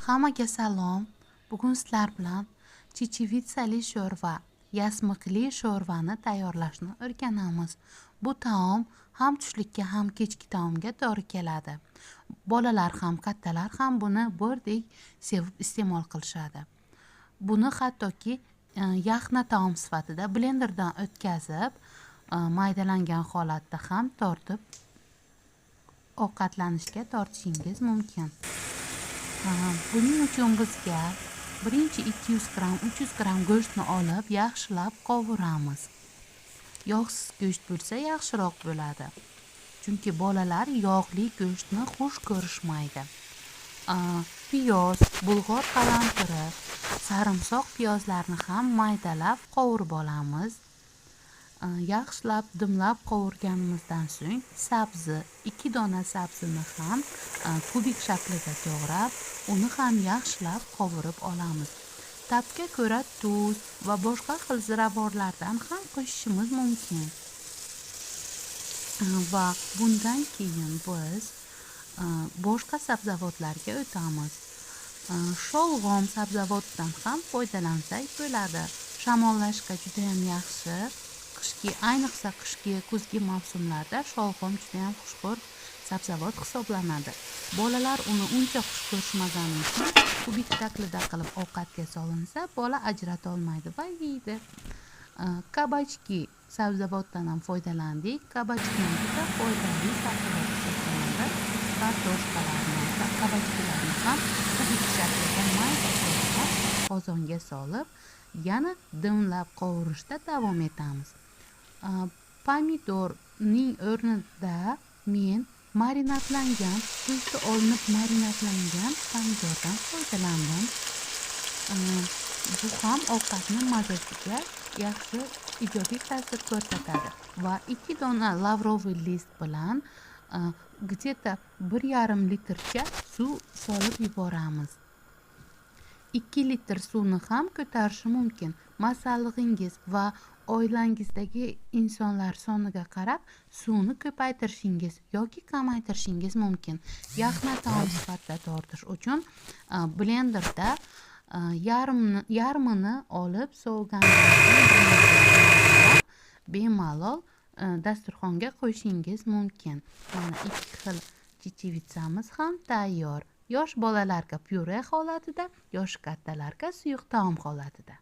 Hammaga salom. Bugun sizlar bilan chechevitsali sho'rva, yasmiqli sho'rvani tayyorlashni o'rganamiz. Bu taom ham tushlikka ham kechki taomga to'g'ri keladi. Bolalar ham, kattalar ham buni birdek sevib iste'mol qilishadi. Buni hattoki yaxna taom sifatida blenderdan o'tkazib, maydalangan holatda ham tortib ovqatlanishga tortishingiz mumkin. Buning uchun bizga birinchi 200 gram, 300 gram go'shtni olib, yaxshilab qovuramiz. Yog'siz go'sht bo'lsa yaxshiroq bo'ladi. Chunki bolalar yog'li go'shtni xush ko'rishmaydi. Piyoz, bulg'or qalampiri, sarimsoq piyozlarni ham maydalab qovurib olamiz. Yaxshilab dimlab qovurganimizdan so'ng sabzi, 2 dona sabzini ham kubik shaklida to'g'rab, uni ham yaxshilab qovurib olamiz. Tabga ko'ra tuz va boshqa xil ziravorlardan ham qo'shishimiz mumkin. Va bundan keyin biz boshqa sabzavotlarga o'tamiz. Sholg'om sabzavotidan ham foydalansak bo'ladi. Shamollashga juda ham yaxshi. Ayniqsa qishki, kuzgi mavsumlarda sholg'om juda ham xushxo'r sabzavot hisoblanadi. Bolalar uni uncha xush ko'rishmagani uchun kubik shaklida qilib ovqatga solinsa, bola ajrata olmaydi va yeydi. Kabachki sabzavotdan ham foydalandik. Kabachki ham juda foydali sabzavot hisoblanadi. Kabachkilarni ham kubik shaklida mayda qilib qozonga solib, yana dimlab qovurishda davom etamiz. Pomidorning o'rnida men marinadlangan, suvi olinib marinadlangan pomidordan foydalandim. Bu ham ovqatni mazasiga yaxshi ijobiy ta'sir ko'rsatadi. Va 2 dona lavroviy list bilan где-то 1,5 litrcha suv solib yuboramiz. 2 litr suvni ham ko'tarishi mumkin. Masallig'ingiz va oilangizdagi insonlar soniga qarab suvni ko'paytirishingiz yoki kamaytirishingiz mumkin. Yaxna taom sifatida tortish uchun blenderda yarmini olib sovigandan bemalol dasturxonga qo'yishingiz mumkin. Mana 2 xil chechevitsamiz ham tayyor. Yosh bolalarga pyure holatida, yosh kattalarga suyuq taom holatida.